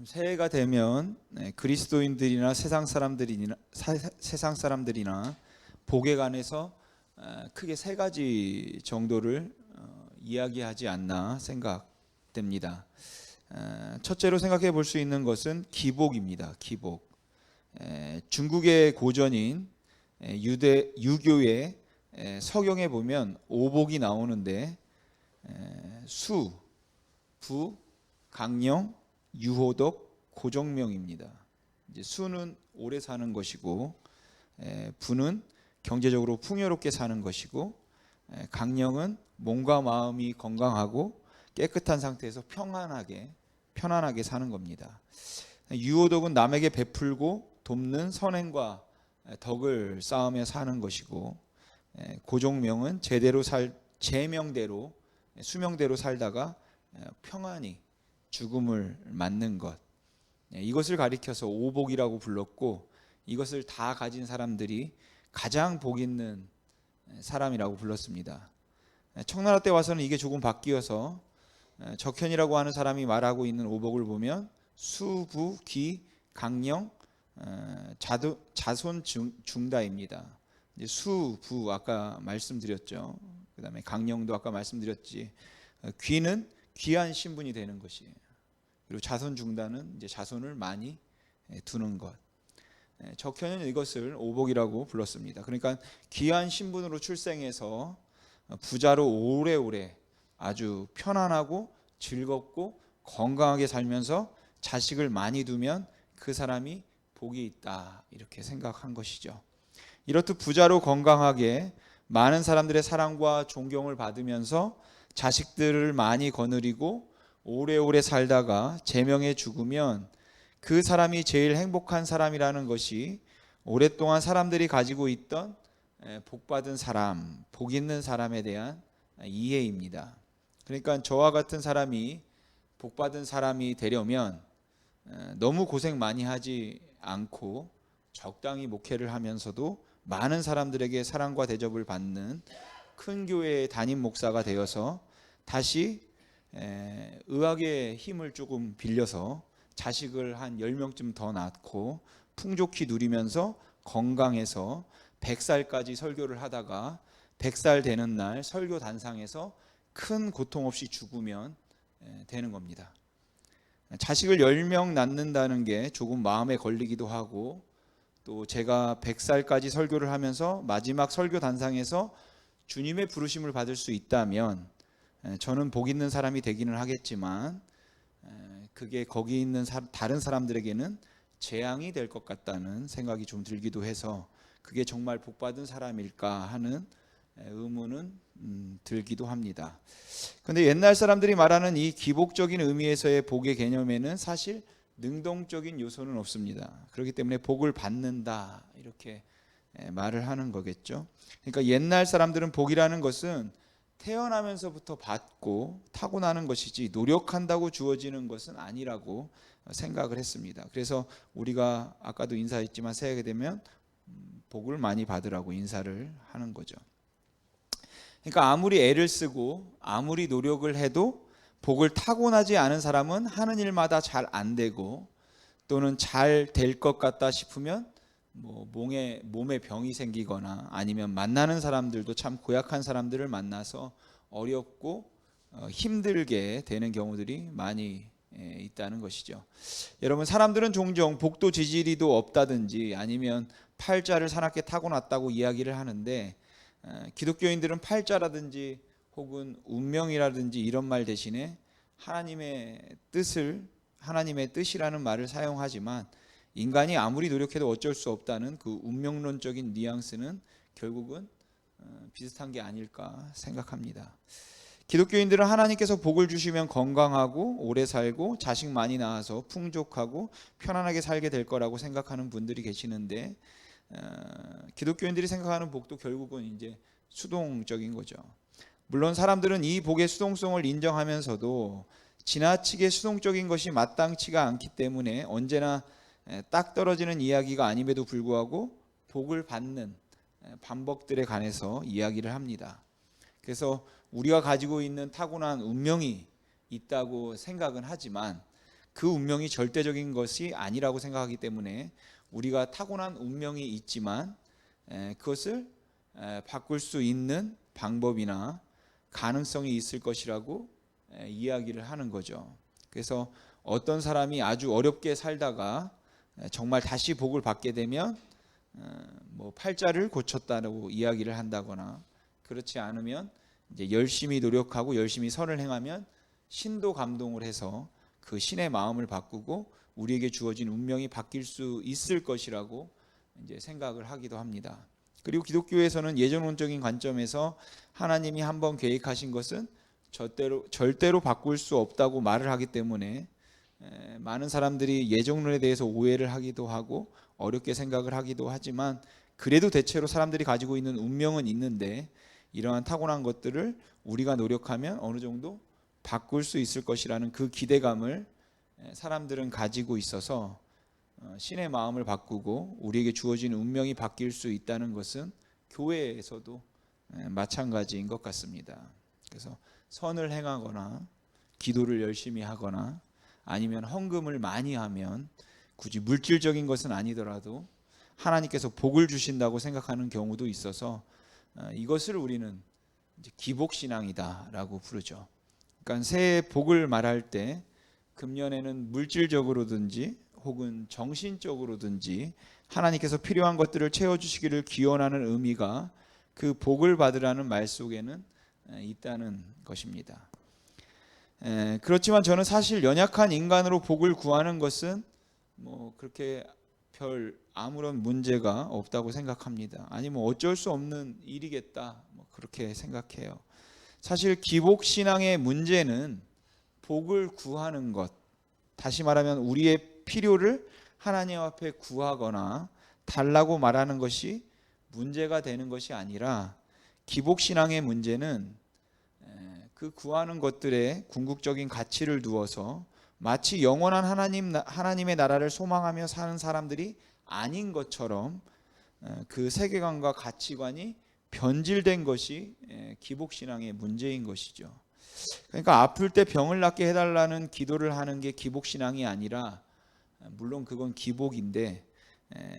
새해가 되면 그리스도인들이나 세상 사람들이나 복에 관해서 크게 세 가지 정도를 이야기하지 않나 생각됩니다. 첫째로 생각해 볼 수 있는 것은 기복입니다. 기복. 중국의 고전인 유교의 서경에 보면 오복이 나오는데 수, 부, 강령, 유호덕, 고정명입니다. 이제 수는 오래 사는 것이고, 부는 경제적으로 풍요롭게 사는 것이고, 강령은 몸과 마음이 건강하고 깨끗한 상태에서 편안하게 사는 겁니다. 유호덕은 남에게 베풀고 돕는 선행과 덕을 쌓으며 사는 것이고, 고종명은 제명대로 수명대로 살다가 평안히 죽음을 맞는 것, 이것을 가리켜서 오복이라고 불렀고, 이것을 다 가진 사람들이 가장 복 있는 사람이라고 불렀습니다. 청나라 때 와서는 이게 조금 바뀌어서 적현이라고 하는 사람이 말하고 있는 오복을 보면 수, 부, 기, 강령, 자손 중다입니다. 수, 부 아까 말씀드렸죠. 그 다음에 강령도 아까 말씀드렸지. 귀는 귀한 신분이 되는 것이에요. 그리고 자손 중단은 이제 자손을 많이 두는 것. 적현은 이것을 오복이라고 불렀습니다. 그러니까 귀한 신분으로 출생해서 부자로 오래오래 아주 편안하고 즐겁고 건강하게 살면서 자식을 많이 두면 그 사람이 복이 있다, 이렇게 생각한 것이죠. 이렇듯 부자로 건강하게 많은 사람들의 사랑과 존경을 받으면서 자식들을 많이 거느리고 오래오래 살다가 제명에 죽으면 그 사람이 제일 행복한 사람이라는 것이 오랫동안 사람들이 가지고 있던 복받은 사람, 복 있는 사람에 대한 이해입니다. 그러니까 저와 같은 사람이 복받은 사람이 되려면 너무 고생 많이 하지 않고 적당히 목회를 하면서도 많은 사람들에게 사랑과 대접을 받는 큰 교회의 담임 목사가 되어서 다시 의학의 힘을 조금 빌려서 자식을 한 10명쯤 더 낳고 풍족히 누리면서 건강해서 100살까지 설교를 하다가 100살 되는 날 설교 단상에서 큰 고통 없이 죽으면 되는 겁니다. 자식을 10명 낳는다는 게 조금 마음에 걸리기도 하고, 또 제가 100살까지 설교를 하면서 마지막 설교 단상에서 주님의 부르심을 받을 수 있다면 저는 복 있는 사람이 되기는 하겠지만, 그게 거기 있는 다른 사람들에게는 재앙이 될 것 같다는 생각이 좀 들기도 해서 그게 정말 복받은 사람일까 하는 의문은 들기도 합니다. 그런데 옛날 사람들이 말하는 이 기복적인 의미에서의 복의 개념에는 사실 능동적인 요소는 없습니다. 그렇기 때문에 복을 받는다, 이렇게 말을 하는 거겠죠. 그러니까 옛날 사람들은 복이라는 것은 태어나면서부터 받고 타고나는 것이지 노력한다고 주어지는 것은 아니라고 생각을 했습니다. 그래서 우리가 아까도 인사했지만 새해가 되면 복을 많이 받으라고 인사를 하는 거죠. 그러니까 아무리 애를 쓰고 아무리 노력을 해도 복을 타고나지 않은 사람은 하는 일마다 잘 안 되고, 또는 잘 될 것 같다 싶으면 몸에 병이 생기거나 아니면 만나는 사람들도 참 고약한 사람들을 만나서 어렵고 힘들게 되는 경우들이 많이 있다는 것이죠. 여러분, 사람들은 종종 복도 지지리도 없다든지 아니면 팔자를 사납게 타고났다고 이야기를 하는데, 기독교인들은 팔자라든지 혹은 운명이라든지 이런 말 대신에 하나님의 뜻이라는 말을 사용하지만, 인간이 아무리 노력해도 어쩔 수 없다는 그 운명론적인 뉘앙스는 결국은 비슷한 게 아닐까 생각합니다. 기독교인들은 하나님께서 복을 주시면 건강하고 오래 살고 자식 많이 낳아서 풍족하고 편안하게 살게 될 거라고 생각하는 분들이 계시는데, 기독교인들이 생각하는 복도 결국은 이제 수동적인 거죠. 물론 사람들은 이 복의 수동성을 인정하면서도 지나치게 수동적인 것이 마땅치가 않기 때문에 언제나 딱 떨어지는 이야기가 아님에도 불구하고 복을 받는 방법들에 관해서 이야기를 합니다. 그래서 우리가 가지고 있는 타고난 운명이 있다고 생각은 하지만, 그 운명이 절대적인 것이 아니라고 생각하기 때문에 우리가 타고난 운명이 있지만 그것을 바꿀 수 있는 방법이나 가능성이 있을 것이라고 이야기를 하는 거죠. 그래서 어떤 사람이 아주 어렵게 살다가 정말 다시 복을 받게 되면 뭐 팔자를 고쳤다고 이야기를 한다거나, 그렇지 않으면 이제 열심히 노력하고 열심히 선을 행하면 신도 감동을 해서 그 신의 마음을 바꾸고 우리에게 주어진 운명이 바뀔 수 있을 것이라고 이제 생각을 하기도 합니다. 그리고 기독교에서는 예전론적인 관점에서 하나님이 한번 계획하신 것은 절대로 바꿀 수 없다고 말을 하기 때문에 많은 사람들이 예정론에 대해서 오해를 하기도 하고 어렵게 생각을 하기도 하지만, 그래도 대체로 사람들이 가지고 있는 운명은 있는데 이러한 타고난 것들을 우리가 노력하면 어느 정도 바꿀 수 있을 것이라는 그 기대감을 사람들은 가지고 있어서 신의 마음을 바꾸고 우리에게 주어진 운명이 바뀔 수 있다는 것은 교회에서도 마찬가지인 것 같습니다. 그래서 선을 행하거나 기도를 열심히 하거나 아니면 헌금을 많이 하면, 굳이 물질적인 것은 아니더라도 하나님께서 복을 주신다고 생각하는 경우도 있어서 이것을 우리는 이제 기복신앙이다라고 부르죠. 그러니까 새해 복을 말할 때 금년에는 물질적으로든지 혹은 정신적으로든지 하나님께서 필요한 것들을 채워주시기를 기원하는 의미가 그 복을 받으라는 말 속에는 있다는 것입니다. 그렇지만 저는 사실 연약한 인간으로 복을 구하는 것은 뭐 그렇게 별 아무런 문제가 없다고 생각합니다. 아니 뭐 어쩔 수 없는 일이겠다, 뭐 그렇게 생각해요. 사실 기복신앙의 문제는 복을 구하는 것, 다시 말하면 우리의 필요를 하나님 앞에 구하거나 달라고 말하는 것이 문제가 되는 것이 아니라, 기복신앙의 문제는 그 구하는 것들에 궁극적인 가치를 두어서 마치 영원한 하나님의 나라를 소망하며 사는 사람들이 아닌 것처럼 그 세계관과 가치관이 변질된 것이 기복신앙의 문제인 것이죠. 그러니까 아플 때 병을 낫게 해달라는 기도를 하는 게 기복신앙이 아니라, 물론 그건 기복인데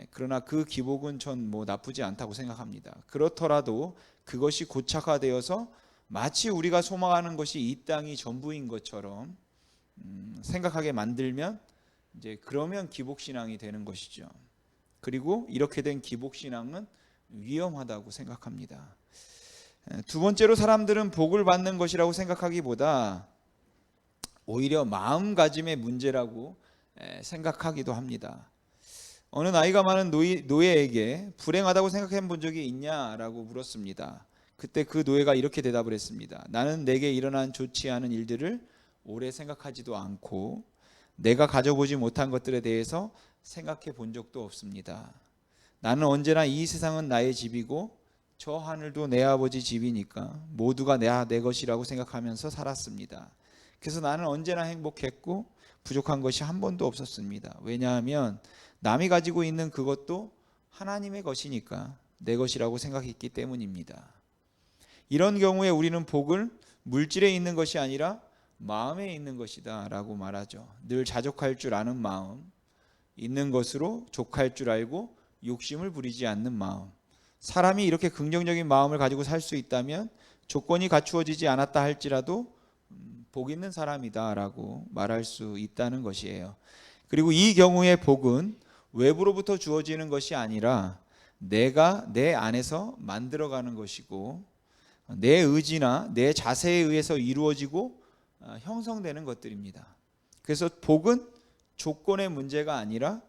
그러나 그 기복은 전 뭐 나쁘지 않다고 생각합니다. 그렇더라도 그것이 고착화되어서 마치 우리가 소망하는 것이 이 땅이 전부인 것처럼 생각하게 만들면 이제 그러면 기복신앙이 되는 것이죠. 그리고 이렇게 된 기복신앙은 위험하다고 생각합니다. 두 번째로, 사람들은 복을 받는 것이라고 생각하기보다 오히려 마음가짐의 문제라고 생각하기도 합니다. 어느 나이가 많은 노예에게 불행하다고 생각해 본 적이 있냐라고 물었습니다. 그때 그 노예가 이렇게 대답을 했습니다. 나는 내게 일어난 좋지 않은 일들을 오래 생각하지도 않고 내가 가져보지 못한 것들에 대해서 생각해 본 적도 없습니다. 나는 언제나 이 세상은 나의 집이고 저 하늘도 내 아버지 집이니까 모두가 내 것이라고 생각하면서 살았습니다. 그래서 나는 언제나 행복했고 부족한 것이 한 번도 없었습니다. 왜냐하면 남이 가지고 있는 그것도 하나님의 것이니까 내 것이라고 생각했기 때문입니다. 이런 경우에 우리는 복은 물질에 있는 것이 아니라 마음에 있는 것이다 라고 말하죠. 늘 자족할 줄 아는 마음, 있는 것으로 족할 줄 알고 욕심을 부리지 않는 마음. 사람이 이렇게 긍정적인 마음을 가지고 살 수 있다면 조건이 갖추어지지 않았다 할지라도 복 있는 사람이다 라고 말할 수 있다는 것이에요. 그리고 이 경우의 복은 외부로부터 주어지는 것이 아니라 내가 내 안에서 만들어가는 것이고, 내 의지나 내 자세에 의해서 이루어지고 형성되는 것들입니다. 그래서 복은 조건의 문제가 아니라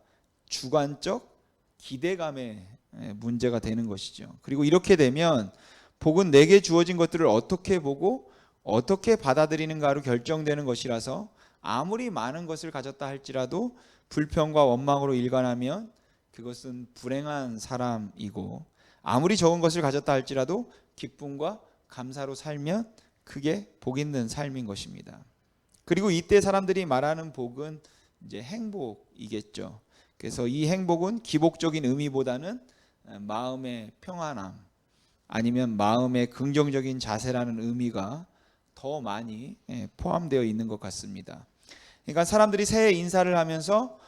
주관적 기대감의 문제가 되는 것이죠. 그리고 이렇게 되면 복은 내게 주어진 것들을 어떻게 보고 어떻게 받아들이는가로 결정되는 것이라서 아무리 많은 것을 가졌다 할지라도 불평과 원망으로 일관하면 그것은 불행한 사람이고, 아무리 적은 것을 가졌다 할지라도 기쁨과 감사로 살면 그게 복 있는 삶인 것입니다. 그리고 이때 사람들이 말하는 복은 이제 행복이겠죠. 그래서 이 행복은 기복적인 의미보다는 마음의 평안함 아니면 마음의 긍정적인 자세라는 의미가 더 많이 포함되어 있는 것 같습니다. 그러니까 사람들이 새해 인사를 하면서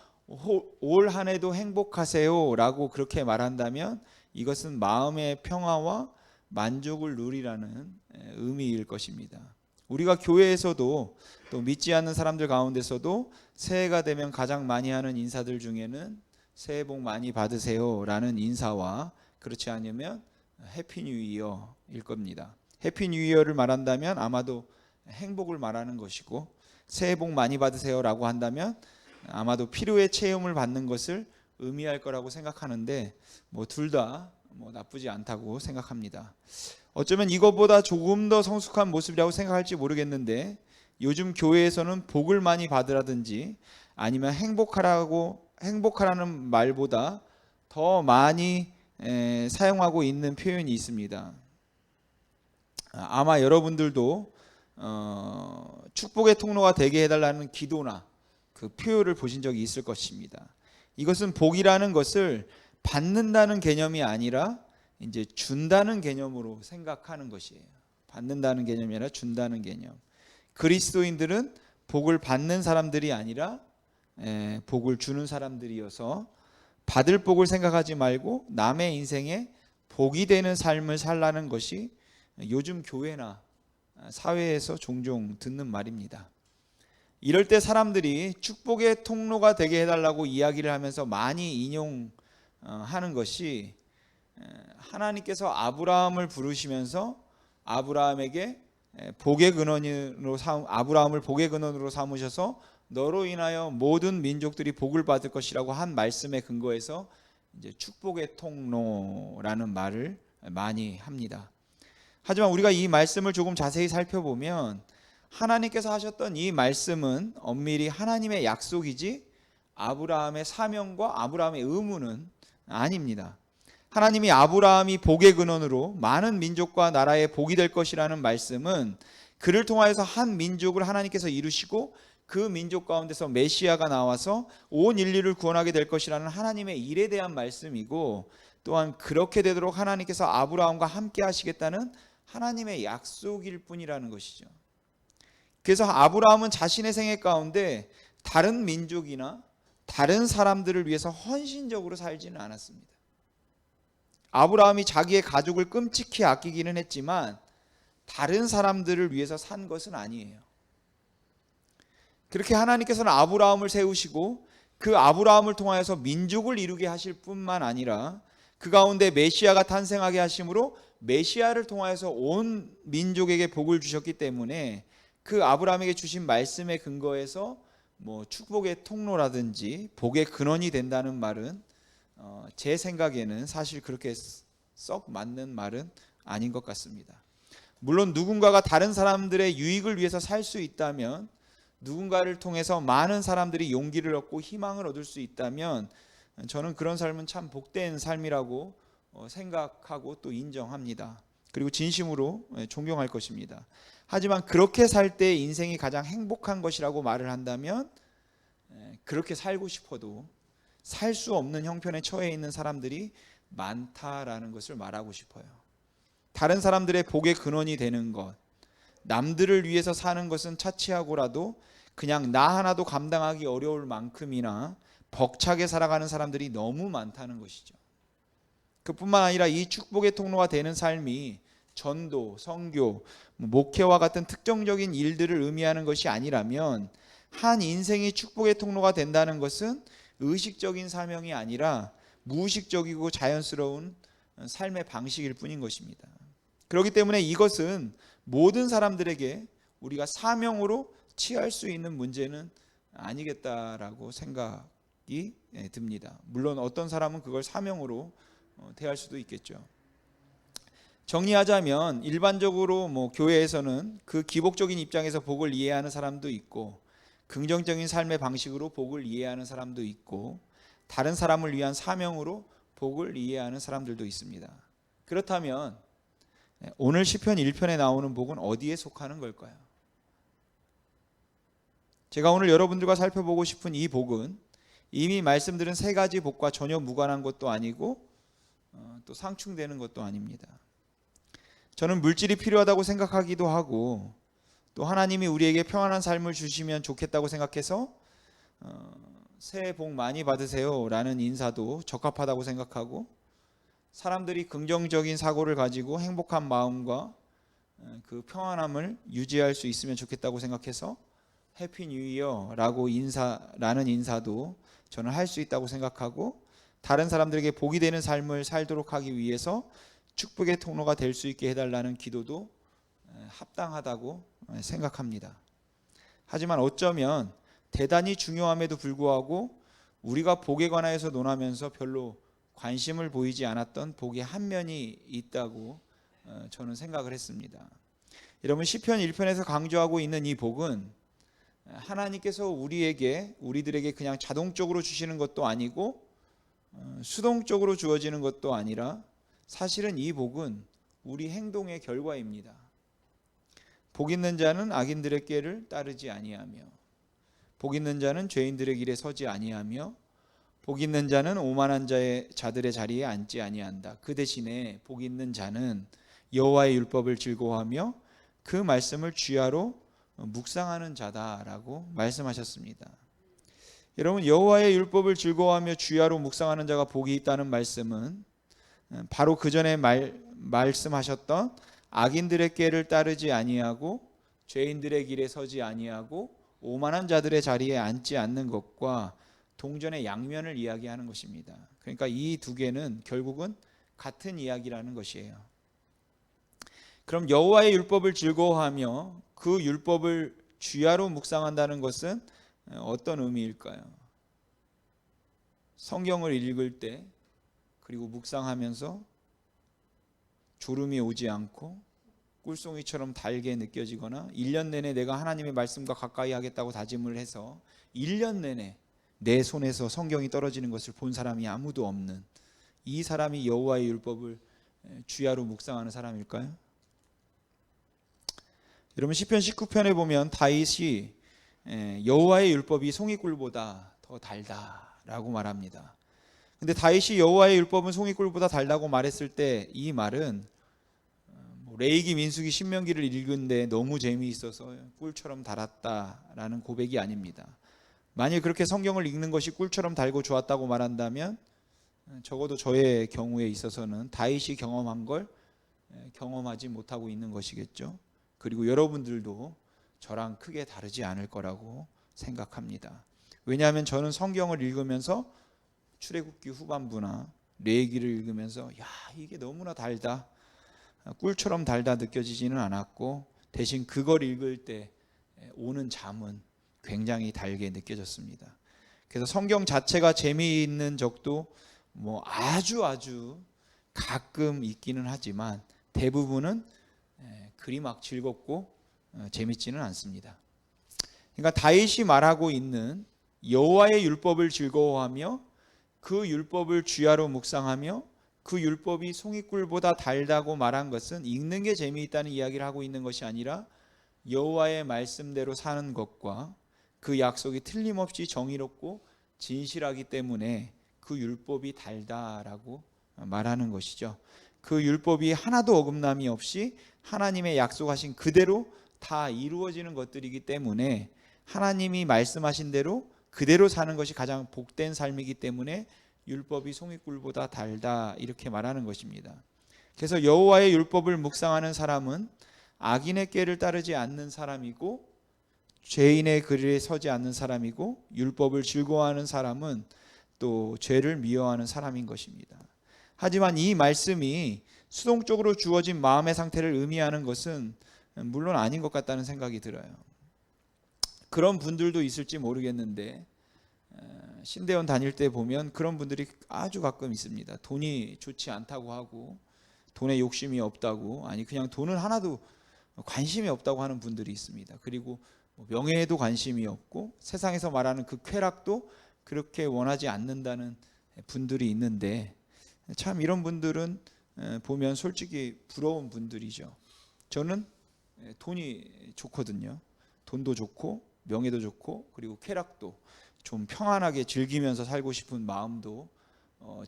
올 한 해도 행복하세요라고 그렇게 말한다면 이것은 마음의 평화와 만족을 누리라는 의미일 것입니다. 우리가 교회에서도 또 믿지 않는 사람들 가운데서도 새해가 되면 가장 많이 하는 인사들 중에는 새해 복 많이 받으세요라는 인사와 그렇지 않으면 해피 뉴 이어일 겁니다. 해피 뉴 이어를 말한다면 아마도 행복을 말하는 것이고, 새해 복 많이 받으세요라고 한다면 아마도 필요의 체험을 받는 것을 의미할 거라고 생각하는데 둘 다 나쁘지 않다고 생각합니다. 어쩌면 이것보다 조금 더 성숙한 모습이라고 생각할지 모르겠는데, 요즘 교회에서는 복을 많이 받으라든지 아니면 행복하라는 말보다 더 많이 사용하고 있는 표현이 있습니다. 아마 여러분들도 축복의 통로가 되게 해달라는 기도나 그 표현을 보신 적이 있을 것입니다. 이것은 복이라는 것을 받는다는 개념이 아니라 이제 준다는 개념으로 생각하는 것이에요. 받는다는 개념이 아니라 준다는 개념. 그리스도인들은 복을 받는 사람들이 아니라 복을 주는 사람들이어서 받을 복을 생각하지 말고 남의 인생에 복이 되는 삶을 살라는 것이 요즘 교회나 사회에서 종종 듣는 말입니다. 이럴 때 사람들이 축복의 통로가 되게 해달라고 이야기를 하면서 많이 인용하는 것이, 하나님께서 아브라함을 부르시면서 아브라함을 복의 근원으로 삼으셔서 너로 인하여 모든 민족들이 복을 받을 것이라고 한 말씀에 근거해서 이제 축복의 통로라는 말을 많이 합니다. 하지만 우리가 이 말씀을 조금 자세히 살펴보면 하나님께서 하셨던 이 말씀은 엄밀히 하나님의 약속이지 아브라함의 사명과 아브라함의 의무는 아닙니다. 하나님이 아브라함이 복의 근원으로 많은 민족과 나라의 복이 될 것이라는 말씀은 그를 통하여서 한 민족을 하나님께서 이루시고 그 민족 가운데서 메시아가 나와서 온 인류를 구원하게 될 것이라는 하나님의 일에 대한 말씀이고, 또한 그렇게 되도록 하나님께서 아브라함과 함께 하시겠다는 하나님의 약속일 뿐이라는 것이죠. 그래서 아브라함은 자신의 생애 가운데 다른 민족이나 다른 사람들을 위해서 헌신적으로 살지는 않았습니다. 아브라함이 자기의 가족을 끔찍히 아끼기는 했지만 다른 사람들을 위해서 산 것은 아니에요. 그렇게 하나님께서는 아브라함을 세우시고 그 아브라함을 통하여서 민족을 이루게 하실 뿐만 아니라 그 가운데 메시아가 탄생하게 하심으로 메시아를 통하여서 온 민족에게 복을 주셨기 때문에 그 아브라함에게 주신 말씀에 근거해서 축복의 통로라든지 복의 근원이 된다는 말은 제 생각에는 사실 그렇게 썩 맞는 말은 아닌 것 같습니다. 물론 누군가가 다른 사람들의 유익을 위해서 살 수 있다면, 누군가를 통해서 많은 사람들이 용기를 얻고 희망을 얻을 수 있다면 저는 그런 삶은 참 복된 삶이라고 생각하고 또 인정합니다. 그리고 진심으로 존경할 것입니다. 하지만 그렇게 살 때 인생이 가장 행복한 것이라고 말을 한다면 그렇게 살고 싶어도 살 수 없는 형편에 처해 있는 사람들이 많다라는 것을 말하고 싶어요. 다른 사람들의 복의 근원이 되는 것, 남들을 위해서 사는 것은 차치하고라도 그냥 나 하나도 감당하기 어려울 만큼이나 벅차게 살아가는 사람들이 너무 많다는 것이죠. 그뿐만 아니라 이 축복의 통로가 되는 삶이 전도, 선교, 목회와 같은 특정적인 일들을 의미하는 것이 아니라면 한 인생이 축복의 통로가 된다는 것은 의식적인 사명이 아니라 무의식적이고 자연스러운 삶의 방식일 뿐인 것입니다. 그렇기 때문에 이것은 모든 사람들에게 우리가 사명으로 취할 수 있는 문제는 아니겠다라고 생각이 듭니다. 물론 어떤 사람은 그걸 사명으로 대할 수도 있겠죠. 정리하자면 일반적으로 교회에서는 그 기복적인 입장에서 복을 이해하는 사람도 있고, 긍정적인 삶의 방식으로 복을 이해하는 사람도 있고, 다른 사람을 위한 사명으로 복을 이해하는 사람들도 있습니다. 그렇다면 오늘 시편 1편에 나오는 복은 어디에 속하는 걸까요? 제가 오늘 여러분들과 살펴보고 싶은 이 복은 이미 말씀드린 세 가지 복과 전혀 무관한 것도 아니고 또 상충되는 것도 아닙니다. 저는 물질이 필요하다고 생각하기도 하고 또 하나님이 우리에게 평안한 삶을 주시면 좋겠다고 생각해서 새해 복 많이 받으세요 라는 인사도 적합하다고 생각하고, 사람들이 긍정적인 사고를 가지고 행복한 마음과 그 평안함을 유지할 수 있으면 좋겠다고 생각해서 해피 뉴 이어라고 라는 인사도 저는 할 수 있다고 생각하고, 다른 사람들에게 복이 되는 삶을 살도록 하기 위해서 축복의 통로가 될 수 있게 해달라는 기도도 합당하다고 생각합니다. 하지만 어쩌면 대단히 중요함에도 불구하고 우리가 복에 관하여서 논하면서 별로 관심을 보이지 않았던 복의 한 면이 있다고 저는 생각을 했습니다. 여러분, 시편 1편에서 강조하고 있는 이 복은 하나님께서 우리들에게 그냥 자동적으로 주시는 것도 아니고 수동적으로 주어지는 것도 아니라, 사실은 이 복은 우리 행동의 결과입니다. 복 있는 자는 악인들의 꾀를 따르지 아니하며, 복 있는 자는 죄인들의 길에 서지 아니하며, 복 있는 자는 오만한 자들의 자리에 앉지 아니한다. 그 대신에 복 있는 자는 여호와의 율법을 즐거워하며 그 말씀을 주야로 묵상하는 자다라고 말씀하셨습니다. 여러분, 여호와의 율법을 즐거워하며 주야로 묵상하는 자가 복이 있다는 말씀은 바로 그 전에 말씀하셨던 악인들의 꾀를 따르지 아니하고 죄인들의 길에 서지 아니하고 오만한 자들의 자리에 앉지 않는 것과 동전의 양면을 이야기하는 것입니다. 그러니까 이 두 개는 결국은 같은 이야기라는 것이에요. 그럼 여호와의 율법을 즐거워하며 그 율법을 주야로 묵상한다는 것은 어떤 의미일까요? 성경을 읽을 때, 그리고 묵상하면서 졸음이 오지 않고 꿀송이처럼 달게 느껴지거나, 1년 내내 내가 하나님의 말씀과 가까이 하겠다고 다짐을 해서 1년 내내 내 손에서 성경이 떨어지는 것을 본 사람이 아무도 없는 이 사람이 여호와의 율법을 주야로 묵상하는 사람일까요? 여러분, 시편 19편에 보면 다윗이 여호와의 율법이 송이꿀보다 더 달다라고 말합니다. 근데 다윗이 여호와의 율법은 송이꿀보다 달다고 말했을 때 이 말은 레위기, 민수기, 신명기를 읽은데 너무 재미있어서 꿀처럼 달았다라는 고백이 아닙니다. 만일 그렇게 성경을 읽는 것이 꿀처럼 달고 좋았다고 말한다면 적어도 저의 경우에 있어서는 다윗이 경험한 걸 경험하지 못하고 있는 것이겠죠. 그리고 여러분들도 저랑 크게 다르지 않을 거라고 생각합니다. 왜냐하면 저는 성경을 읽으면서 출애굽기 후반부나 레위기를 읽으면서 이게 너무나 달다, 꿀처럼 달다 느껴지지는 않았고, 대신 그걸 읽을 때 오는 잠은 굉장히 달게 느껴졌습니다. 그래서 성경 자체가 재미있는 적도 아주 가끔 있기는 하지만 대부분은 그리 막 즐겁고 재밌지는 않습니다. 그러니까 다윗이 말하고 있는 여호와의 율법을 즐거워하며 그 율법을 주야로 묵상하며 그 율법이 송이꿀보다 달다고 말한 것은 읽는 게 재미있다는 이야기를 하고 있는 것이 아니라 여호와의 말씀대로 사는 것과 그 약속이 틀림없이 정의롭고 진실하기 때문에 그 율법이 달다라고 말하는 것이죠. 그 율법이 하나도 어긋남이 없이 하나님의 약속하신 그대로 다 이루어지는 것들이기 때문에, 하나님이 말씀하신 대로 그대로 사는 것이 가장 복된 삶이기 때문에 율법이 송이꿀보다 달다, 이렇게 말하는 것입니다. 그래서 여호와의 율법을 묵상하는 사람은 악인의 꾀를 따르지 않는 사람이고, 죄인의 길에 서지 않는 사람이고, 율법을 즐거워하는 사람은 또 죄를 미워하는 사람인 것입니다. 하지만 이 말씀이 수동적으로 주어진 마음의 상태를 의미하는 것은 물론 아닌 것 같다는 생각이 들어요. 그런 분들도 있을지 모르겠는데 신대원 다닐 때 보면 그런 분들이 아주 가끔 있습니다. 돈이 좋지 않다고 하고 돈에 욕심이 없다고, 아니 그냥 돈은 하나도 관심이 없다고 하는 분들이 있습니다. 그리고 명예에도 관심이 없고 세상에서 말하는 그 쾌락도 그렇게 원하지 않는다는 분들이 있는데, 참 이런 분들은 보면 솔직히 부러운 분들이죠. 저는 돈이 좋거든요. 돈도 좋고 명예도 좋고 그리고 쾌락도 좀 평안하게 즐기면서 살고 싶은 마음도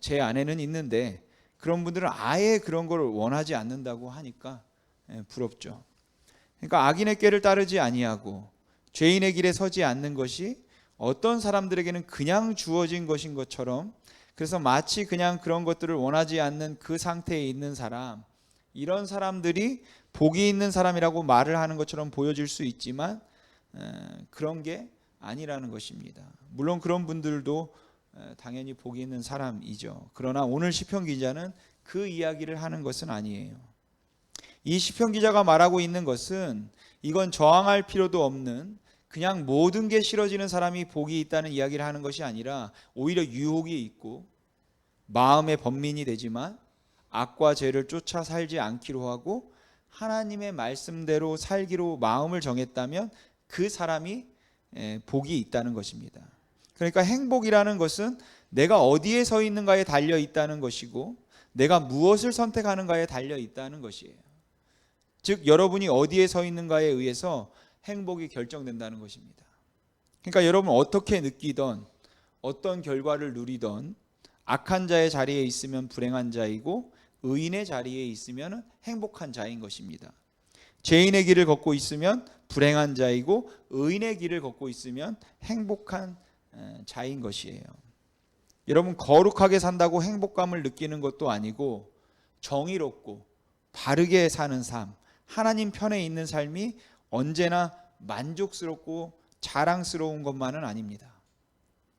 제 안에는 있는데, 그런 분들은 아예 그런 걸 원하지 않는다고 하니까 부럽죠. 그러니까 악인의 꾀를 따르지 아니하고 죄인의 길에 서지 않는 것이 어떤 사람들에게는 그냥 주어진 것인 것처럼, 그래서 마치 그냥 그런 것들을 원하지 않는 그 상태에 있는 사람, 이런 사람들이 복이 있는 사람이라고 말을 하는 것처럼 보여질 수 있지만 그런 게 아니라는 것입니다. 물론 그런 분들도 당연히 복이 있는 사람이죠. 그러나 오늘 시편 기자는 그 이야기를 하는 것은 아니에요. 이 시편 기자가 말하고 있는 것은 이건 저항할 필요도 없는, 그냥 모든 게 싫어지는 사람이 복이 있다는 이야기를 하는 것이 아니라 오히려 유혹이 있고 마음의 번민이 되지만 악과 죄를 쫓아 살지 않기로 하고 하나님의 말씀대로 살기로 마음을 정했다면 그 사람이 복이 있다는 것입니다. 그러니까 행복이라는 것은 내가 어디에 서 있는가에 달려 있다는 것이고 내가 무엇을 선택하는가에 달려 있다는 것이에요. 즉 여러분이 어디에 서 있는가에 의해서 행복이 결정된다는 것입니다. 그러니까 여러분 어떻게 느끼던 어떤 결과를 누리던 악한 자의 자리에 있으면 불행한 자이고 의인의 자리에 있으면 행복한 자인 것입니다. 죄인의 길을 걷고 있으면 불행한 자이고 의인의 길을 걷고 있으면 행복한 자인 것이에요. 여러분 거룩하게 산다고 행복감을 느끼는 것도 아니고 정의롭고 바르게 사는 삶, 하나님 편에 있는 삶이 언제나 만족스럽고 자랑스러운 것만은 아닙니다.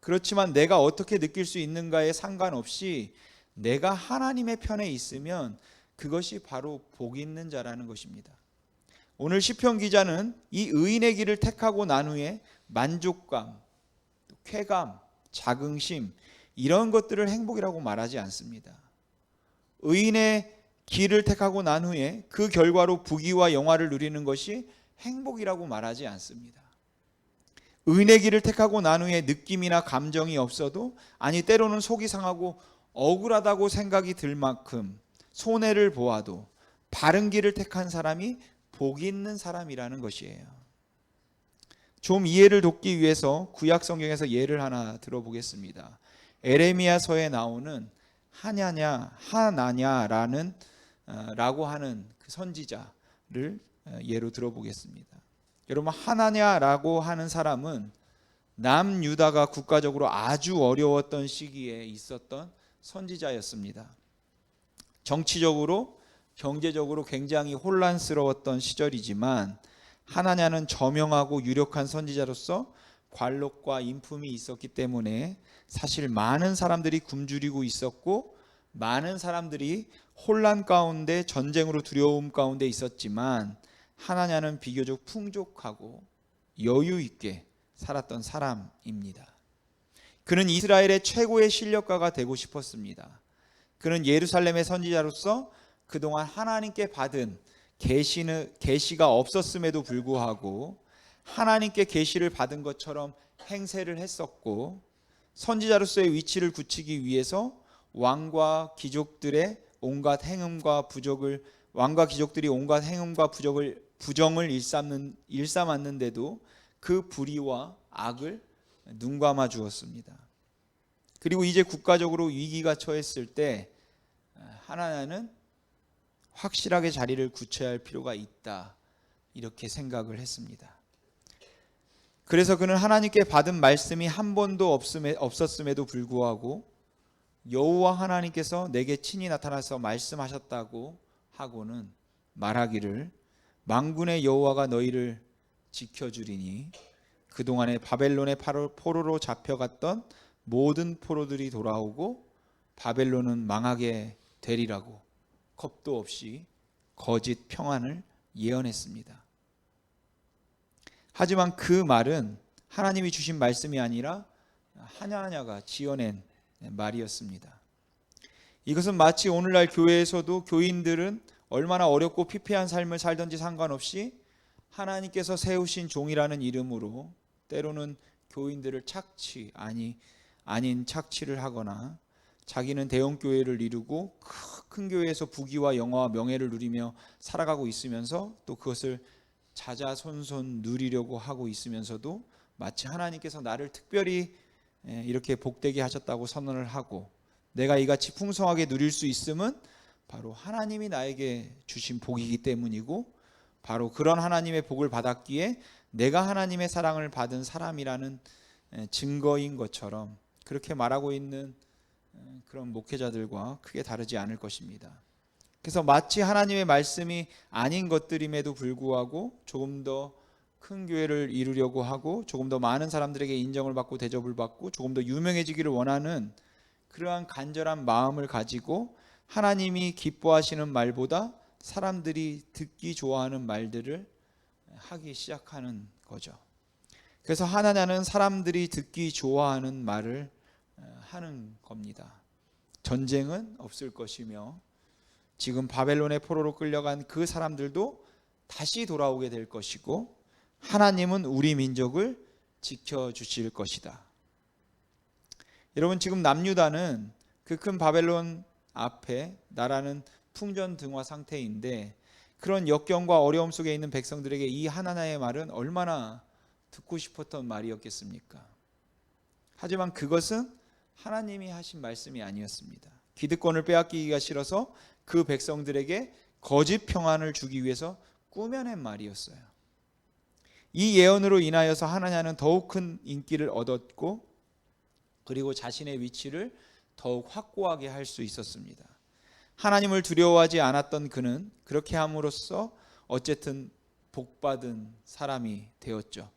그렇지만 내가 어떻게 느낄 수 있는가에 상관없이 내가 하나님의 편에 있으면 그것이 바로 복 있는 자라는 것입니다. 오늘 시편 기자는 이 의인의 길을 택하고 난 후에 만족감, 쾌감, 자긍심 이런 것들을 행복이라고 말하지 않습니다. 의인의 길을 택하고 난 후에 그 결과로 부귀와 영화를 누리는 것이 행복이라고 말하지 않습니다. 의인의 길을 택하고 난 후에 느낌이나 감정이 없어도, 아니 때로는 속이 상하고 억울하다고 생각이 들 만큼 손해를 보아도 바른 길을 택한 사람이 복 있는 사람이라는 것이에요. 좀 이해를 돕기 위해서 구약 성경에서 예를 하나 들어보겠습니다. 에레미야서에 나오는 하나냐라는 라고 하는 그 선지자를 예로 들어보겠습니다. 여러분 하나냐라고 하는 사람은 남유다가 국가적으로 아주 어려웠던 시기에 있었던 선지자였습니다. 정치적으로 경제적으로 굉장히 혼란스러웠던 시절이지만 하나냐는 저명하고 유력한 선지자로서 관록과 인품이 있었기 때문에 사실 많은 사람들이 굶주리고 있었고 많은 사람들이 혼란 가운데 전쟁으로 두려움 가운데 있었지만 하나냐는 비교적 풍족하고 여유 있게 살았던 사람입니다. 그는 이스라엘의 최고의 실력가가 되고 싶었습니다. 그는 예루살렘의 선지자로서 그동안 하나님께 받은 계시가 없었음에도 불구하고 하나님께 계시를 받은 것처럼 행세를 했었고 선지자로서의 위치를 굳히기 위해서 왕과 귀족들이 온갖 행음과 부정을 일삼았는데도 그 불의와 악을 눈감아 주었습니다. 그리고 이제 국가적으로 위기가 처했을 때 하나냐는 확실하게 자리를 굳혀야 할 필요가 있다 이렇게 생각을 했습니다. 그래서 그는 하나님께 받은 말씀이 한 번도 없었음에도 불구하고 여호와 하나님께서 내게 친히 나타나서 말씀하셨다고 하고는 말하기를 만군의 여호와가 너희를 지켜주리니 그동안에 바벨론의 포로로 잡혀갔던 모든 포로들이 돌아오고 바벨론은 망하게 되리라고 겁도 없이 거짓 평안을 예언했습니다. 하지만 그 말은 하나님이 주신 말씀이 아니라 하나냐가 지어낸 말이었습니다. 이것은 마치 오늘날 교회에서도 교인들은 얼마나 어렵고 피폐한 삶을 살든지 상관없이 하나님께서 세우신 종이라는 이름으로 때로는 교인들을 아닌 착취를 하거나 자기는 대형 교회를 이루고 큰 교회에서 부귀와 영화와 명예를 누리며 살아가고 있으면서 또 그것을 자자손손 누리려고 하고 있으면서도 마치 하나님께서 나를 특별히 이렇게 복되게 하셨다고 선언을 하고 내가 이같이 풍성하게 누릴 수 있음은 바로 하나님이 나에게 주신 복이기 때문이고 바로 그런 하나님의 복을 받았기에 내가 하나님의 사랑을 받은 사람이라는 증거인 것처럼 그렇게 말하고 있는 그런 목회자들과 크게 다르지 않을 것입니다. 그래서 마치 하나님의 말씀이 아닌 것들임에도 불구하고 조금 더 큰 교회를 이루려고 하고 조금 더 많은 사람들에게 인정을 받고 대접을 받고 조금 더 유명해지기를 원하는 그러한 간절한 마음을 가지고 하나님이 기뻐하시는 말보다 사람들이 듣기 좋아하는 말들을 하기 시작하는 거죠. 그래서 하나냐는 사람들이 듣기 좋아하는 말을 하는 겁니다. 전쟁은 없을 것이며 지금 바벨론의 포로로 끌려간 그 사람들도 다시 돌아오게 될 것이고 하나님은 우리 민족을 지켜주실 것이다. 여러분, 지금 남유다는 그 큰 바벨론 앞에 나라는 풍전등화 상태인데 그런 역경과 어려움 속에 있는 백성들에게 이 하나냐의 말은 얼마나 듣고 싶었던 말이었겠습니까? 하지만 그것은 하나님이 하신 말씀이 아니었습니다. 기득권을 빼앗기기가 싫어서 그 백성들에게 거짓 평안을 주기 위해서 꾸며낸 말이었어요. 이 예언으로 인하여서 하나냐는 더욱 큰 인기를 얻었고 그리고 자신의 위치를 더욱 확고하게 할 수 있었습니다. 하나님을 두려워하지 않았던 그는 그렇게 함으로써 어쨌든 복받은 사람이 되었죠.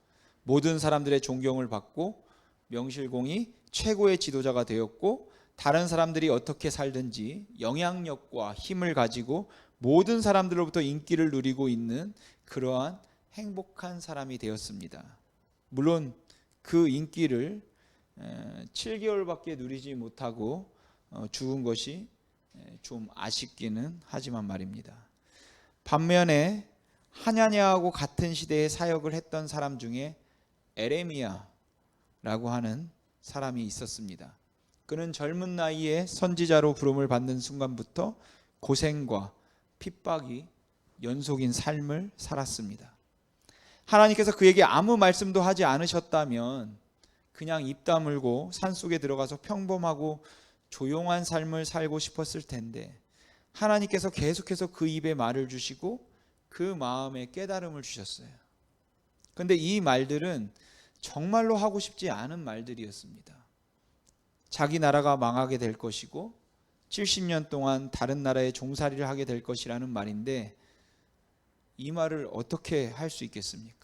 모든 사람들의 존경을 받고 명실공히 최고의 지도자가 되었고 다른 사람들이 어떻게 살든지 영향력과 힘을 가지고 모든 사람들로부터 인기를 누리고 있는 그러한 행복한 사람이 되었습니다. 물론 그 인기를 7개월밖에 누리지 못하고 죽은 것이 좀 아쉽기는 하지만 말입니다. 반면에 하냐냐하고 같은 시대에 사역을 했던 사람 중에 에레미야라고 하는 사람이 있었습니다. 그는 젊은 나이에 선지자로 부름을 받는 순간부터 고생과 핍박이 연속인 삶을 살았습니다. 하나님께서 그에게 아무 말씀도 하지 않으셨다면 그냥 입 다물고 산속에 들어가서 평범하고 조용한 삶을 살고 싶었을 텐데 하나님께서 계속해서 그 입에 말을 주시고 그 마음에 깨달음을 주셨어요. 그런데 이 말들은 정말로 하고 싶지 않은 말들이었습니다. 자기 나라가 망하게 될 것이고 70년 동안 다른 나라에 종살이를 하게 될 것이라는 말인데 이 말을 어떻게 할 수 있겠습니까?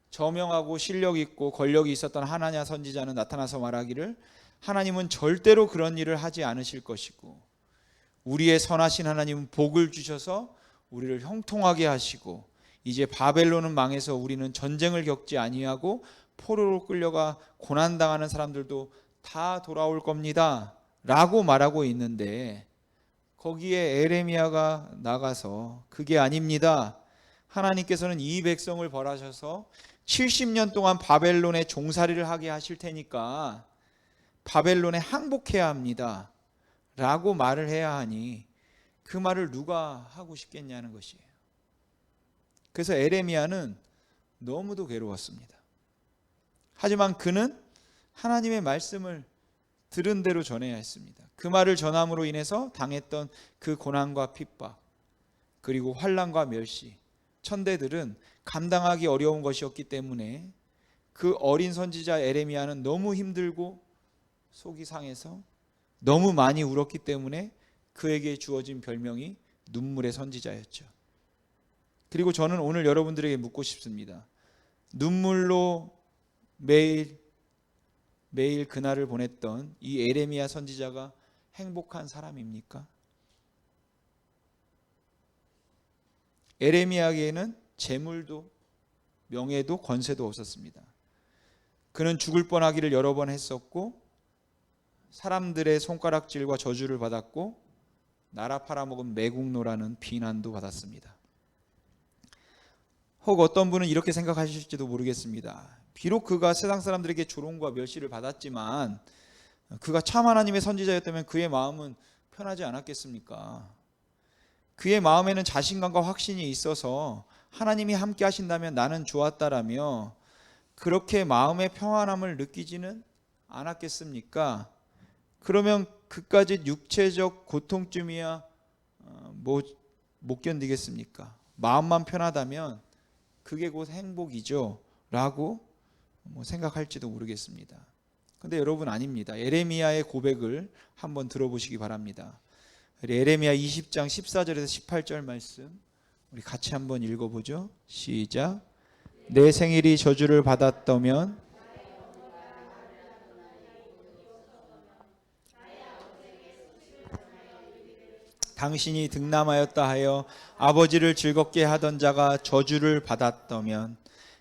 저명하고 실력 있고 권력이 있었던 하나냐 선지자는 나타나서 말하기를 하나님은 절대로 그런 일을 하지 않으실 것이고 우리의 선하신 하나님은 복을 주셔서 우리를 형통하게 하시고 이제 바벨론은 망해서 우리는 전쟁을 겪지 아니하고 포로로 끌려가 고난당하는 사람들도 다 돌아올 겁니다 라고 말하고 있는데 거기에 에레미야가 나가서 그게 아닙니다. 하나님께서는 이 백성을 벌하셔서 70년 동안 바벨론에 종살이를 하게 하실 테니까 바벨론에 항복해야 합니다 라고 말을 해야 하니 그 말을 누가 하고 싶겠냐는 것이에요. 그래서 에레미야는 너무도 괴로웠습니다. 하지만 그는 하나님의 말씀을 들은 대로 전해야 했습니다. 그 말을 전함으로 인해서 당했던 그 고난과 핍박 그리고 환난과 멸시 천대들은 감당하기 어려운 것이었기 때문에 그 어린 선지자 에레미야는 너무 힘들고 속이 상해서 너무 많이 울었기 때문에 그에게 주어진 별명이 눈물의 선지자였죠. 그리고 저는 오늘 여러분들에게 묻고 싶습니다. 눈물로 매일 그날을 보냈던 이 에레미야 선지자가 행복한 사람입니까? 에레미야에게는 재물도 명예도 권세도 없었습니다. 그는 죽을 뻔하기를 여러 번 했었고 사람들의 손가락질과 저주를 받았고 나라 팔아먹은 매국노라는 비난도 받았습니다. 혹 어떤 분은 이렇게 생각하실지도 모르겠습니다. 비록 그가 세상 사람들에게 조롱과 멸시를 받았지만 그가 참 하나님의 선지자였다면 그의 마음은 편하지 않았겠습니까? 그의 마음에는 자신감과 확신이 있어서 하나님이 함께 하신다면 나는 좋았다라며 그렇게 마음의 평안함을 느끼지는 않았겠습니까? 그러면 그까짓 육체적 고통쯤이야 못 견디겠습니까? 마음만 편하다면 그게 곧 행복이죠 라고 생각할지도 모르겠습니다. 근데 여러분 아닙니다. 예레미야의 고백을 한번 들어보시기 바랍니다. 예레미야 20장 14절에서 18절 말씀 우리 같이 한번 읽어보죠. 시작. 내 생일이 저주를 받았다면 당신이 득남하였다 하여 아버지를 즐겁게 하던 자가 저주를 받았다면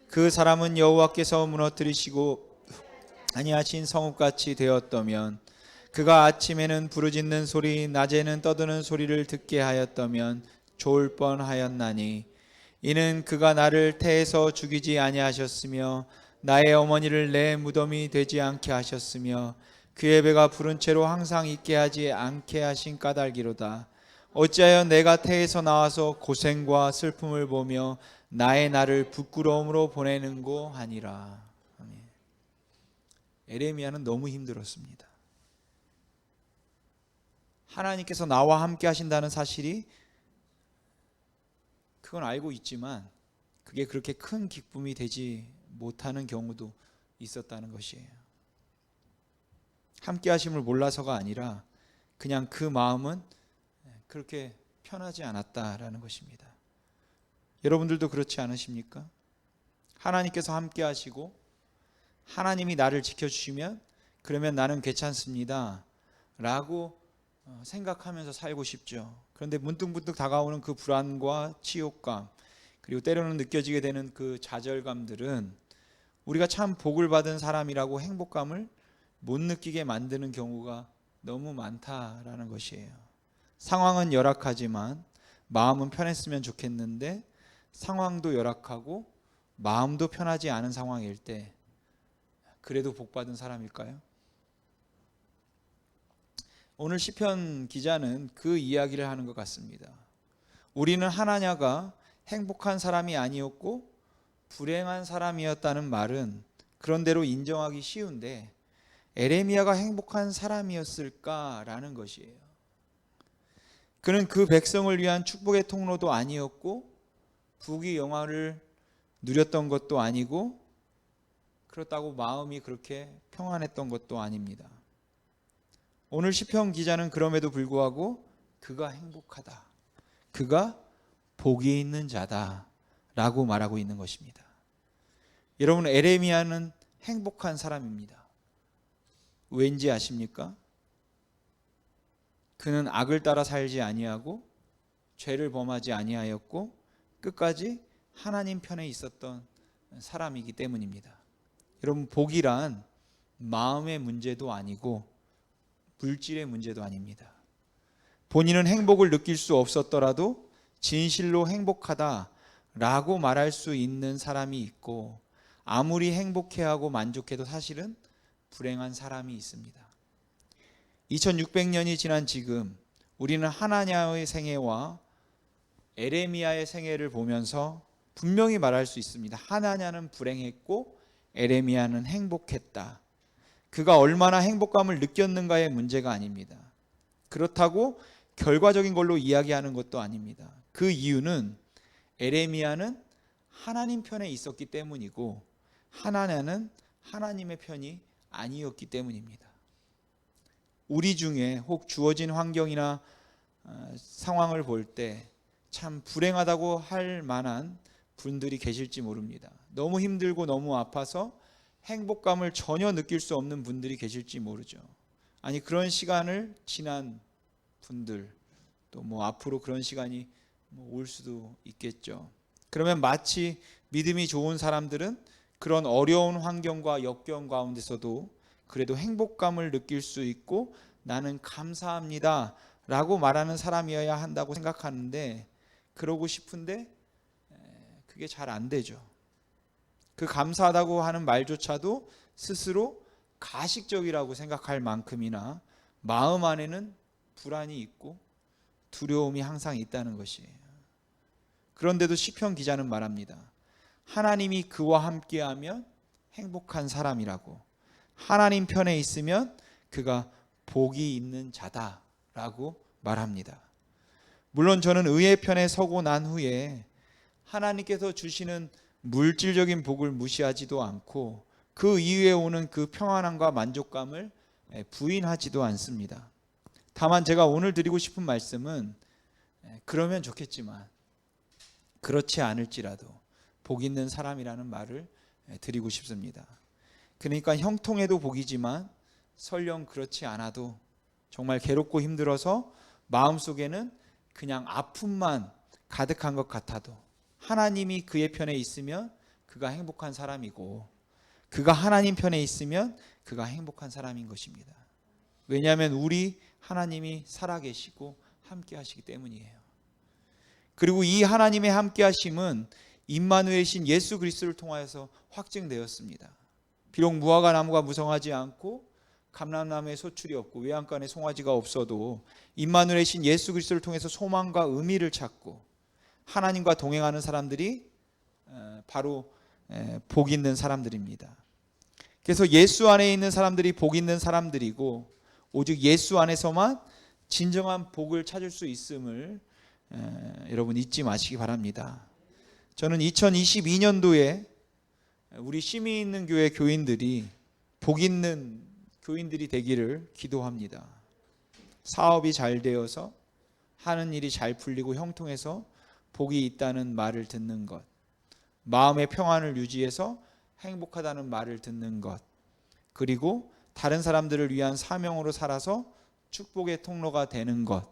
그 사람은 여호와께서 무너뜨리시고 아니하신 성읍같이 되었다면 그가 아침에는 부르짖는 소리 낮에는 떠드는 소리를 듣게 하였다면 좋을 뻔하였나니 이는 그가 나를 태에서 죽이지 아니하셨으며 나의 어머니를 내 무덤이 되지 않게 하셨으며 그의 배가 부른 채로 항상 있게 하지 않게 하신 까닭이로다. 어찌하여 내가 태에서 나와서 고생과 슬픔을 보며 나의 날을 부끄러움으로 보내는고 하니라. 아멘. 예레미야는 너무 힘들었습니다. 하나님께서 나와 함께 하신다는 사실이 그건 알고 있지만 그게 그렇게 큰 기쁨이 되지 못하는 경우도 있었다는 것이에요. 함께 하심을 몰라서가 아니라 그냥 그 마음은 그렇게 편하지 않았다라는 것입니다. 여러분들도 그렇지 않으십니까? 하나님께서 함께 하시고 하나님이 나를 지켜주시면 그러면 나는 괜찮습니다 라고 생각하면서 살고 싶죠. 그런데 문득문득 다가오는 그 불안과 치욕감 그리고 때로는 느껴지게 되는 그 좌절감들은 우리가 참 복을 받은 사람이라고 행복감을 못 느끼게 만드는 경우가 너무 많다라는 것이에요. 상황은 열악하지만 마음은 편했으면 좋겠는데 상황도 열악하고 마음도 편하지 않은 상황일 때 그래도 복 받은 사람일까요? 오늘 시편 기자는 그 이야기를 하는 것 같습니다. 우리는 하나냐가 행복한 사람이 아니었고 불행한 사람이었다는 말은 그런대로 인정하기 쉬운데 에레미야가 행복한 사람이었을까라는 것이에요. 그는 그 백성을 위한 축복의 통로도 아니었고 부귀 영화를 누렸던 것도 아니고 그렇다고 마음이 그렇게 평안했던 것도 아닙니다. 오늘 시편 기자는 그럼에도 불구하고 그가 행복하다, 그가 복이 있는 자다 라고 말하고 있는 것입니다. 여러분, 에레미야는 행복한 사람입니다. 왠지 아십니까? 그는 악을 따라 살지 아니하고 죄를 범하지 아니하였고 끝까지 하나님 편에 있었던 사람이기 때문입니다. 여러분, 복이란 마음의 문제도 아니고 물질의 문제도 아닙니다. 본인은 행복을 느낄 수 없었더라도 진실로 행복하다라고 말할 수 있는 사람이 있고 아무리 행복해하고 만족해도 사실은 불행한 사람이 있습니다. 2600년이 지난 지금 우리는 하나냐의 생애와 에레미야의 생애를 보면서 분명히 말할 수 있습니다. 하나냐는 불행했고 에레미야는 행복했다. 그가 얼마나 행복감을 느꼈는가의 문제가 아닙니다. 그렇다고 결과적인 걸로 이야기하는 것도 아닙니다. 그 이유는 에레미야는 하나님 편에 있었기 때문이고 하나냐는 하나님의 편이 아니었기 때문입니다. 우리 중에 혹 주어진 환경이나 상황을 볼 때 참 불행하다고 할 만한 분들이 계실지 모릅니다. 너무 힘들고 너무 아파서 행복감을 전혀 느낄 수 없는 분들이 계실지 모르죠. 아니 그런 시간을 지난 분들 또 앞으로 그런 시간이 올 수도 있겠죠. 그러면 마치 믿음이 좋은 사람들은 그런 어려운 환경과 역경 가운데서도 그래도 행복감을 느낄 수 있고 나는 감사합니다 라고 말하는 사람이어야 한다고 생각하는데 그러고 싶은데 그게 잘 안 되죠. 그 감사하다고 하는 말조차도 스스로 가식적이라고 생각할 만큼이나 마음 안에는 불안이 있고 두려움이 항상 있다는 것이에요. 그런데도 시편 기자는 말합니다. 하나님이 그와 함께하면 행복한 사람이라고, 하나님 편에 있으면 그가 복이 있는 자다라고 말합니다. 물론 저는 의의 편에 서고 난 후에 하나님께서 주시는 물질적인 복을 무시하지도 않고 그 이후에 오는 그 평안함과 만족감을 부인하지도 않습니다. 다만 제가 오늘 드리고 싶은 말씀은 그러면 좋겠지만 그렇지 않을지라도 복 있는 사람이라는 말을 드리고 싶습니다. 그러니까 형통해도 복이지만 설령 그렇지 않아도 정말 괴롭고 힘들어서 마음속에는 그냥 아픔만 가득한 것 같아도 하나님이 그의 편에 있으면 그가 행복한 사람이고 그가 하나님 편에 있으면 그가 행복한 사람인 것입니다. 왜냐하면 우리 하나님이 살아계시고 함께 하시기 때문이에요. 그리고 이 하나님의 함께 하심은 임마누엘이신 예수 그리스도를 통하여서 확증되었습니다. 비록 무화과 나무가 무성하지 않고 감람나무에 소출이 없고 외양간에 송아지가 없어도 임마누엘이신 예수 그리스도를 통해서 소망과 의미를 찾고 하나님과 동행하는 사람들이 바로 복 있는 사람들입니다. 그래서 예수 안에 있는 사람들이 복 있는 사람들이고 오직 예수 안에서만 진정한 복을 찾을 수 있음을 여러분 잊지 마시기 바랍니다. 저는 2022년도에 우리 심의 있는 교회 교인들이 복 있는 교인들이 되기를 기도합니다. 사업이 잘 되어서 하는 일이 잘 풀리고 형통해서 복이 있다는 말을 듣는 것, 마음의 평안을 유지해서 행복하다는 말을 듣는 것, 그리고 다른 사람들을 위한 사명으로 살아서 축복의 통로가 되는 것,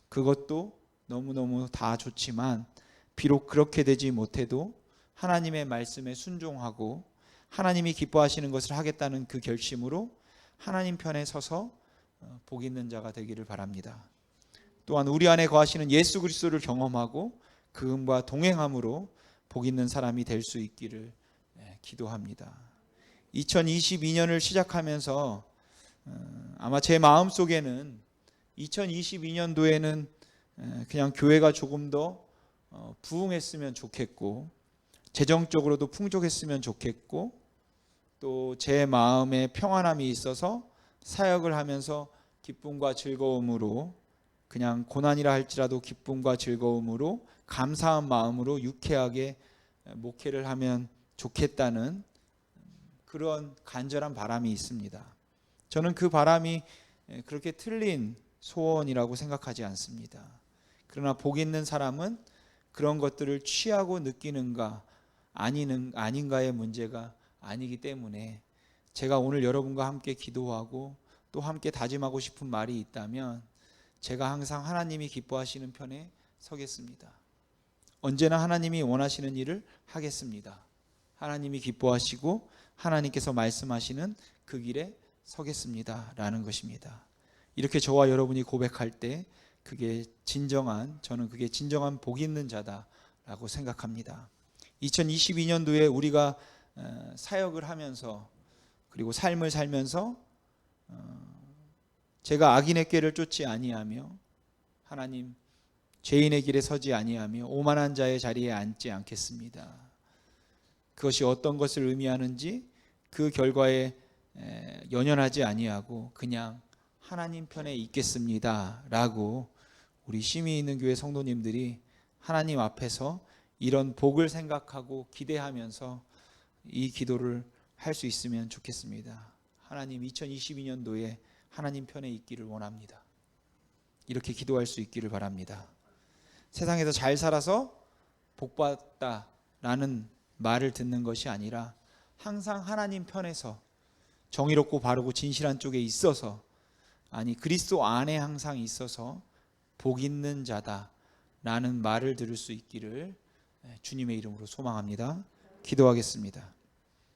그것도 너무너무 다 좋지만 비록 그렇게 되지 못해도 하나님의 말씀에 순종하고 하나님이 기뻐하시는 것을 하겠다는 그 결심으로 하나님 편에 서서 복 있는 자가 되기를 바랍니다. 또한 우리 안에 거하시는 예수 그리스도를 경험하고 그분과 동행함으로 복 있는 사람이 될 수 있기를 기도합니다. 2022년을 시작하면서 아마 제 마음속에는 2022년도에는 그냥 교회가 조금 더 부흥했으면 좋겠고 재정적으로도 풍족했으면 좋겠고 또 제 마음에 평안함이 있어서 사역을 하면서 기쁨과 즐거움으로 그냥 고난이라 할지라도 기쁨과 즐거움으로 감사한 마음으로 유쾌하게 목회를 하면 좋겠다는 그런 간절한 바람이 있습니다. 저는 그 바람이 그렇게 틀린 소원이라고 생각하지 않습니다. 그러나 복 있는 사람은 그런 것들을 취하고 느끼는가 아닌가의 문제가 아니기 때문에 제가 오늘 여러분과 함께 기도하고 또 함께 다짐하고 싶은 말이 있다면 제가 항상 하나님이 기뻐하시는 편에 서겠습니다. 언제나 하나님이 원하시는 일을 하겠습니다. 하나님이 기뻐하시고 하나님께서 말씀하시는 그 길에 서겠습니다 라는 것입니다. 이렇게 저와 여러분이 고백할 때 저는 그게 진정한 복 있는 자다라고 생각합니다. 2022년도에 우리가 사역을 하면서 그리고 삶을 살면서 제가 악인의 꾀를 쫓지 아니하며 하나님 죄인의 길에 서지 아니하며 오만한 자의 자리에 앉지 않겠습니다. 그것이 어떤 것을 의미하는지 그 결과에 연연하지 아니하고 그냥 하나님 편에 있겠습니다 라고 우리 심의 있는 교회 성도님들이 하나님 앞에서 이런 복을 생각하고 기대하면서 이 기도를 할 수 있으면 좋겠습니다. 하나님 2022년도에 하나님 편에 있기를 원합니다. 이렇게 기도할 수 있기를 바랍니다. 세상에서 잘 살아서 복받다라는 말을 듣는 것이 아니라 항상 하나님 편에서 정의롭고 바르고 진실한 쪽에 있어서 그리스도 안에 항상 있어서 복 있는 자다라는 말을 들을 수 있기를 주님의 이름으로 소망합니다. 기도하겠습니다.